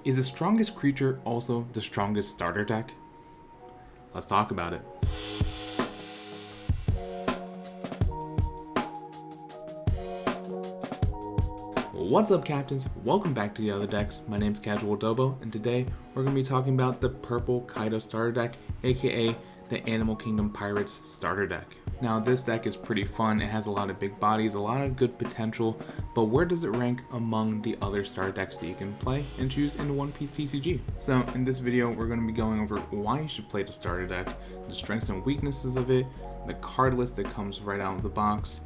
Is the strongest creature also the strongest starter deck? Let's talk about it. What's up, captains? Welcome back to the other decks. My name's Casual Dobo, and today we're going to be talking about the Purple Kaido Starter Deck, aka the Animal Kingdom Pirates Starter Deck. Now, this deck is pretty fun. It has a lot of big bodies, a lot of good potential, but where does it rank among the other starter decks that you can play and choose in the One Piece TCG? So in this video, we're going to be going over why you should play the starter deck, the strengths and weaknesses of it, the card list that comes right out of the box,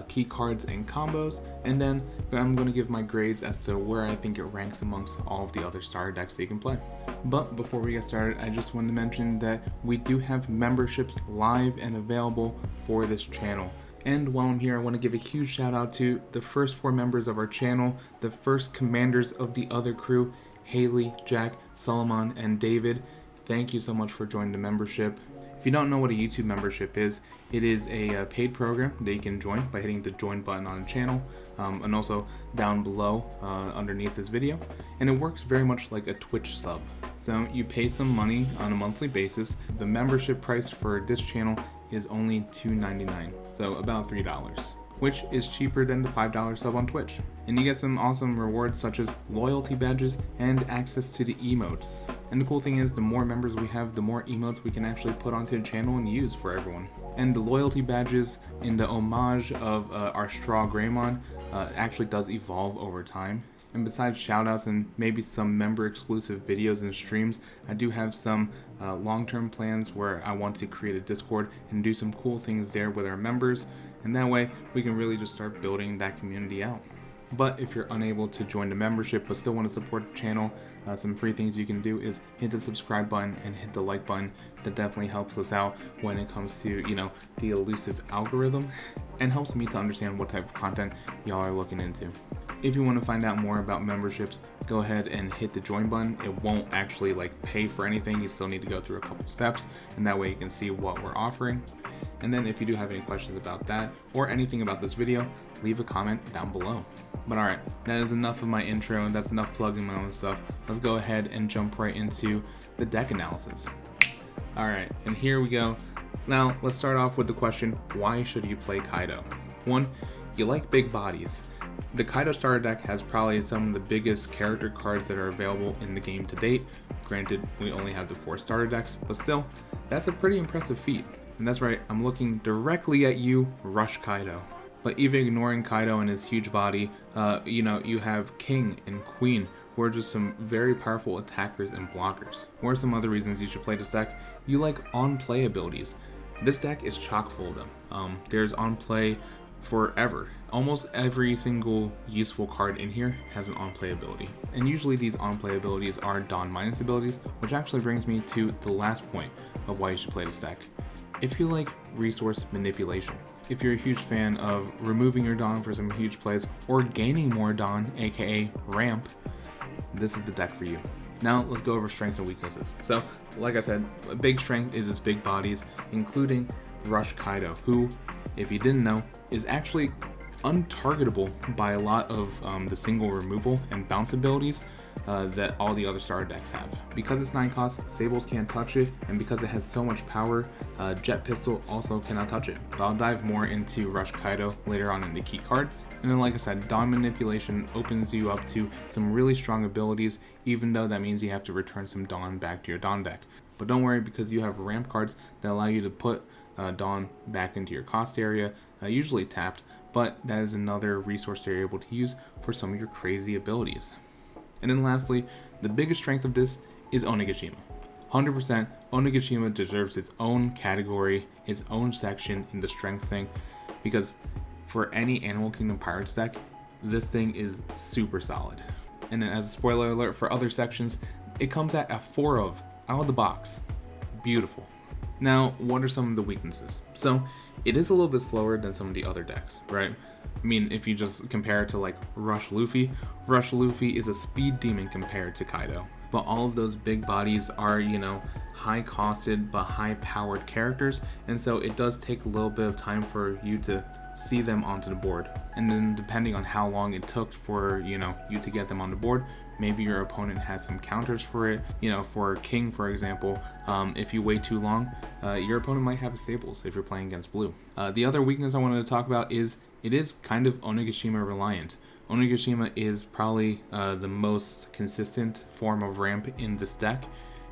key cards and combos, and then I'm going to give my grades as to where I think it ranks amongst all of the other starter decks that you can play. But before we get started, I just wanted to mention that we do have memberships live and available for this channel. And while I'm here, I want to give a huge shout out to the first 4 members of our channel, the first commanders of the other crew, Haley, Jack, Solomon, and David. Thank you so much for joining the membership. If you don't know what a YouTube membership is, it is a paid program that you can join by hitting the join button on the channel, and also down below underneath this video. And it works very much like a Twitch sub. So you pay some money on a monthly basis. The membership price for this channel is only $2.99, so about $3, which is cheaper than the $5 sub on Twitch. And you get some awesome rewards such as loyalty badges and access to the emotes. And the cool thing is, the more members we have, the more emotes we can actually put onto the channel and use for everyone. And the loyalty badges in the homage of our Straw Greymon actually does evolve over time. And besides shoutouts and maybe some member exclusive videos and streams, I do have some long-term plans where I want to create a Discord and do some cool things there with our members. And that way we can really just start building that community out. But if you're unable to join the membership but still want to support the channel, some free things you can do is hit the subscribe button and hit the like button. That definitely helps us out when it comes to, the elusive algorithm, and helps me to understand what type of content y'all are looking into. If you want to find out more about memberships, go ahead and hit the join button. It won't actually pay for anything. You still need to go through a couple steps, and that way you can see what we're offering. And then if you do have any questions about that or anything about this video, leave a comment down below. But alright, that is enough of my intro, and that's enough plugging my own stuff. Let's go ahead and jump right into the deck analysis. Alright, and here we go. Now, let's start off with the question, why should you play Kaido? 1, you like big bodies. The Kaido Starter Deck has probably some of the biggest character cards that are available in the game to date. Granted, we only have the 4 starter decks, but still, that's a pretty impressive feat. And that's right, I'm looking directly at you, Rush Kaido. But even ignoring Kaido and his huge body, you have King and Queen, who are just some very powerful attackers and blockers. What are some other reasons you should play this deck? You like on-play abilities. This deck is chock full of them. There's on-play forever. Almost every single useful card in here has an on-play ability. And usually these on-play abilities are Dawn minus abilities, which actually brings me to the last point of why you should play this deck. If you like resource manipulation, if you're a huge fan of removing your Dawn for some huge plays or gaining more Dawn, aka ramp, this is the deck for you. Now let's go over strengths and weaknesses. So like I said, a big strength is its big bodies, including Rush Kaido, who, if you didn't know, is actually untargetable by a lot of the single removal and bounce abilities that all the other starter decks have. Because it's 9 cost, Sables can't touch it, and because it has so much power, Jet Pistol also cannot touch it. But I'll dive more into Rush Kaido later on in the key cards. And then like I said, Dawn Manipulation opens you up to some really strong abilities, even though that means you have to return some Dawn back to your Dawn deck. But don't worry, because you have ramp cards that allow you to put Dawn back into your cost area, usually tapped, but that is another resource that you're able to use for some of your crazy abilities. And then lastly, the biggest strength of this is Onigashima. 100% Onigashima deserves its own category, its own section in the strength thing, because for any Animal Kingdom Pirates deck, this thing is super solid. And then as a spoiler alert for other sections, it comes at a 4 of out of the box. Beautiful. Now, what are some of the weaknesses? So, it is a little bit slower than some of the other decks, right? I mean, if you just compare it to Rush Luffy is a speed demon compared to Kaido. But all of those big bodies are, high costed but high powered characters, and so it does take a little bit of time for you to see them onto the board. And then depending on how long it took for, you to get them on the board, maybe your opponent has some counters for it. You know, for King, for example, if you wait too long, your opponent might have Stables if you're playing against blue. The other weakness I wanted to talk about is it is kind of Onigashima reliant. Onigashima is probably the most consistent form of ramp in this deck,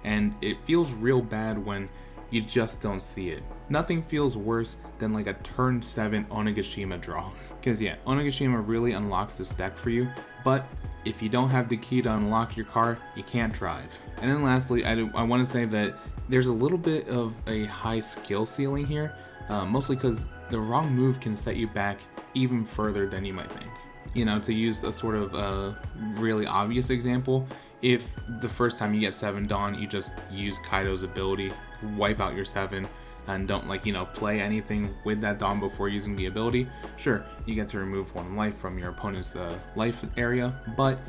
and it feels real bad when you just don't see it. Nothing feels worse than like a turn 7 Onigashima draw. Because yeah, Onigashima really unlocks this deck for you, but if you don't have the key to unlock your card, you can't drive. And then lastly, I want to say that there's a little bit of a high skill ceiling here, mostly because the wrong move can set you back even further than you might think. You know, to use a sort of really obvious example, if the first time you get 7 Dawn, you just use Kaido's ability, wipe out your 7, and don't play anything with that Dawn before using the ability, sure, you get to remove 1 life from your opponent's life area, but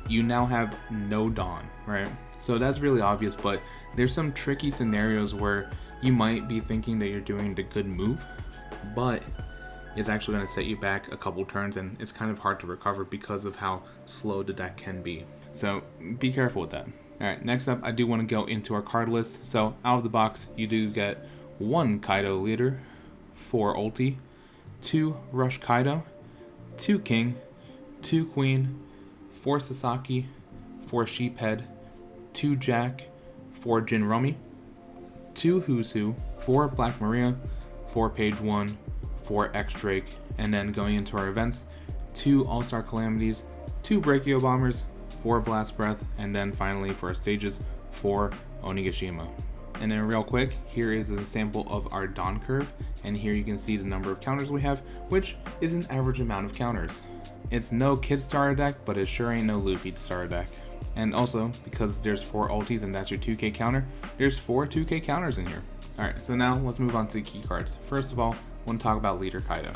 you now have no Dawn, right? So that's really obvious, but there's some tricky scenarios where you might be thinking that you're doing the good move, but it's actually going to set you back a couple turns, and it's kind of hard to recover because of how slow the deck can be. So be careful with that. Alright, next up, I do want to go into our card list. So out of the box, you do get 1 Kaido leader, 4 ulti, 2 Rush Kaido, 2 King, 2 Queen, 4 Sasaki, 4 Sheephead, 2 Jack, 4 Jinromi, 2 Who's Who, 4 Black Maria, 4 Page 1, 4 X Drake, and then going into our events, 2 All-Star Calamities, 2 Brachio Bombers, 4 Blast Breath, and then finally for our stages, 4 Onigashima. And then real quick, here is a sample of our Dawn curve, and here you can see the number of counters we have, which is an average amount of counters. It's no Kid starter deck, but it sure ain't no Luffy starter deck. And also, because there's 4 ultis and that's your 2k counter, there's 4 2k counters in here. Alright, so now let's move on to the key cards. First of all, I want to talk about Leader Kaido.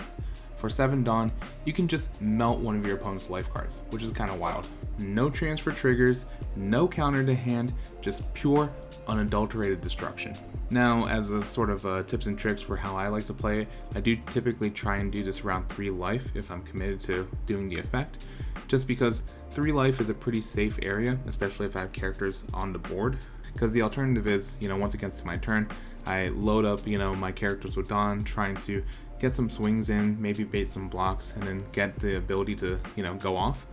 For 7 Dawn, you can just melt one of your opponent's life cards, which is kind of wild. No transfer triggers, no counter to hand, just pure, unadulterated destruction. Now, as a sort of tips and tricks for how I like to play it, I do typically try and do this around 3 life if I'm committed to doing the effect, just because 3 life is a pretty safe area, especially if I have characters on the board. Because the alternative is, once it gets to my turn, I load up, my characters with Dawn, trying to get some swings in, maybe bait some blocks, and then get the ability to, go off.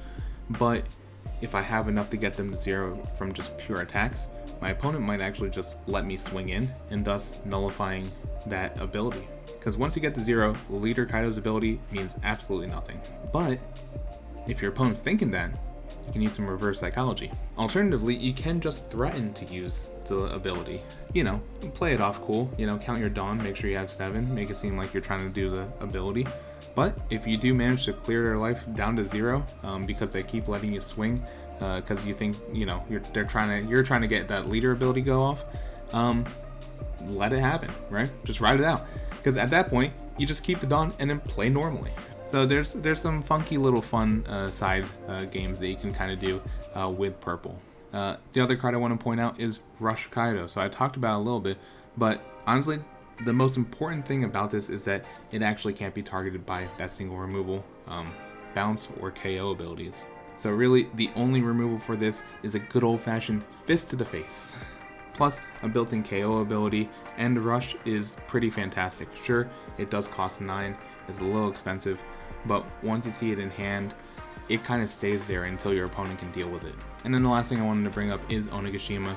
But if I have enough to get them to 0 from just pure attacks, my opponent might actually just let me swing in, and thus nullifying that ability. Because once you get to 0, Leader Kaido's ability means absolutely nothing. But if your opponent's thinking that, you can use some reverse psychology. Alternatively, you can just threaten to use the ability. Play it off cool, count your Dawn, make sure you have 7, make it seem like you're trying to do the ability. But if you do manage to clear their life down to 0, because they keep letting you swing, because you think, you're trying to get that leader ability go off, let it happen, right? Just ride it out. Because at that point, you just keep the Dawn and then play normally. So there's some funky little fun side games that you can kind of do with purple. The other card I want to point out is Rush Kaido. So I talked about it a little bit, but honestly, the most important thing about this is that it actually can't be targeted by that single removal, bounce, or KO abilities. So really, the only removal for this is a good old-fashioned fist to the face. Plus, a built-in KO ability, and Rush is pretty fantastic. Sure, it does cost 9, it's a little expensive, but once you see it in hand, it kind of stays there until your opponent can deal with it. And then the last thing I wanted to bring up is Onigashima.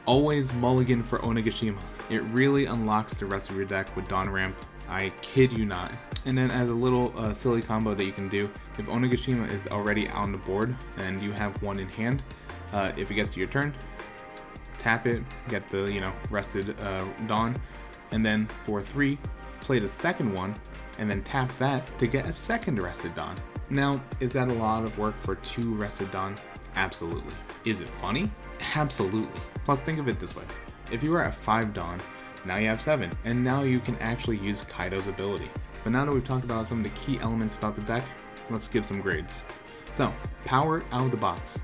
Always mulligan for Onigashima. It really unlocks the rest of your deck with Dawn Ramp. I kid you not. And then as a little silly combo that you can do, if Onigashima is already on the board and you have 1 in hand, if it gets to your turn, tap it, get the rested Dawn, and then for 3, play the second one, and then tap that to get a second rested Dawn. Now, is that a lot of work for 2 rested Dawn? Absolutely. Is it funny? Absolutely. Plus, think of it this way. If you were at 5 Dawn, now you have 7, and now you can actually use Kaido's ability. But now that we've talked about some of the key elements about the deck, let's give some grades. So, power out of the box,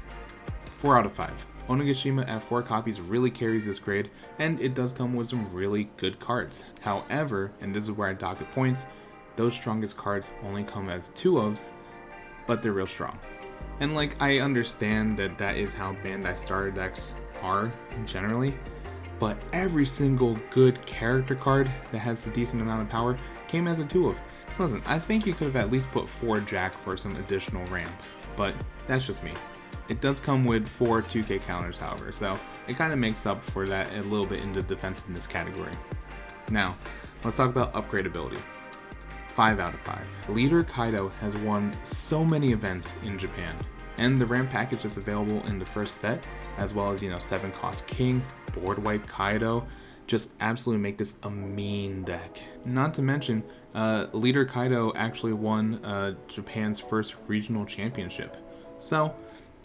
4 out of 5. Onigashima at 4 copies really carries this grade, and it does come with some really good cards. However, and this is where I dock it points, those strongest cards only come as 2 ofs, but they're real strong. And like, I understand that that is how Bandai starter decks are generally, but every single good character card that has a decent amount of power came as a 2 of. Listen, I think you could have at least put 4 Jack for some additional ramp, but that's just me. It does come with 4 2K counters, however, so it kind of makes up for that a little bit in the defensiveness category. Now, let's talk about upgradability. 5 out of 5. Leader Kaido has won so many events in Japan, and the ramp package that's available in the first set, as well as 7 cost King, board wipe Kaido, just absolutely make this a mean deck. Not to mention, Leader Kaido actually won Japan's first regional championship, so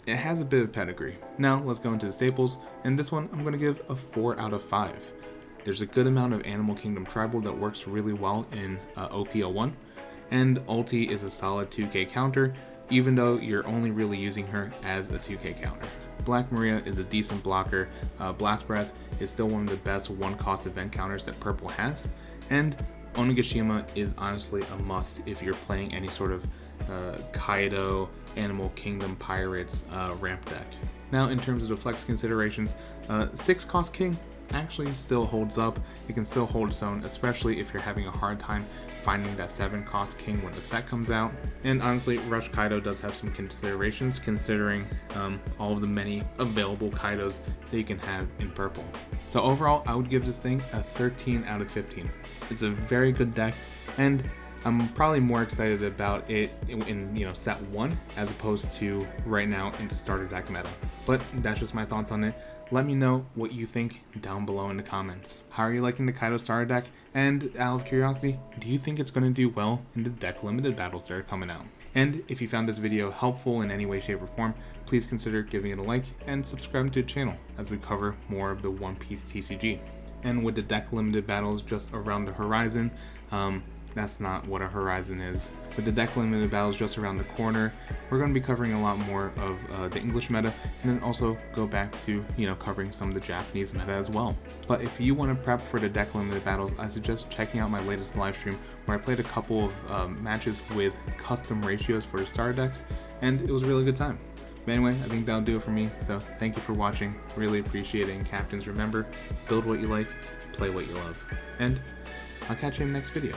it has a bit of pedigree. Now let's go into the staples, and this one I'm going to give a 4 out of 5. There's a good amount of Animal Kingdom Tribal that works really well in OP01, and Ulti is a solid 2K counter, even though you're only really using her as a 2K counter. Black Maria is a decent blocker, Blast Breath is still one of the best 1-cost event counters that Purple has, and Onigashima is honestly a must if you're playing any sort of Kaido, Animal Kingdom Pirates ramp deck. Now in terms of the flex considerations, 6 cost King actually still holds up. It can still hold its own, especially if you're having a hard time finding that 7 cost King when the set comes out. And honestly, Rush Kaido does have some considerations considering all of the many available Kaidos that you can have in Purple. So overall, I would give this thing a 13 out of 15. It's a very good deck, and I'm probably more excited about it in set 1 as opposed to right now into starter deck meta. But that's just my thoughts on it. Let me know what you think down below in the comments. How are you liking the Kaido starter deck? And out of curiosity, do you think it's going to do well in the deck limited battles that are coming out? And if you found this video helpful in any way, shape, or form, please consider giving it a like and subscribing to the channel as we cover more of the One Piece TCG. And with the deck limited battles just around the horizon, that's not what a horizon is. With the deck limited battles just around the corner, we're going to be covering a lot more of the English meta, and then also go back to, covering some of the Japanese meta as well. But if you want to prep for the deck limited battles, I suggest checking out my latest live stream where I played a couple of matches with custom ratios for the starter decks, and it was a really good time. But anyway, I think that'll do it for me, so thank you for watching. Really appreciate it, and captains, remember, build what you like, play what you love. And I'll catch you in the next video.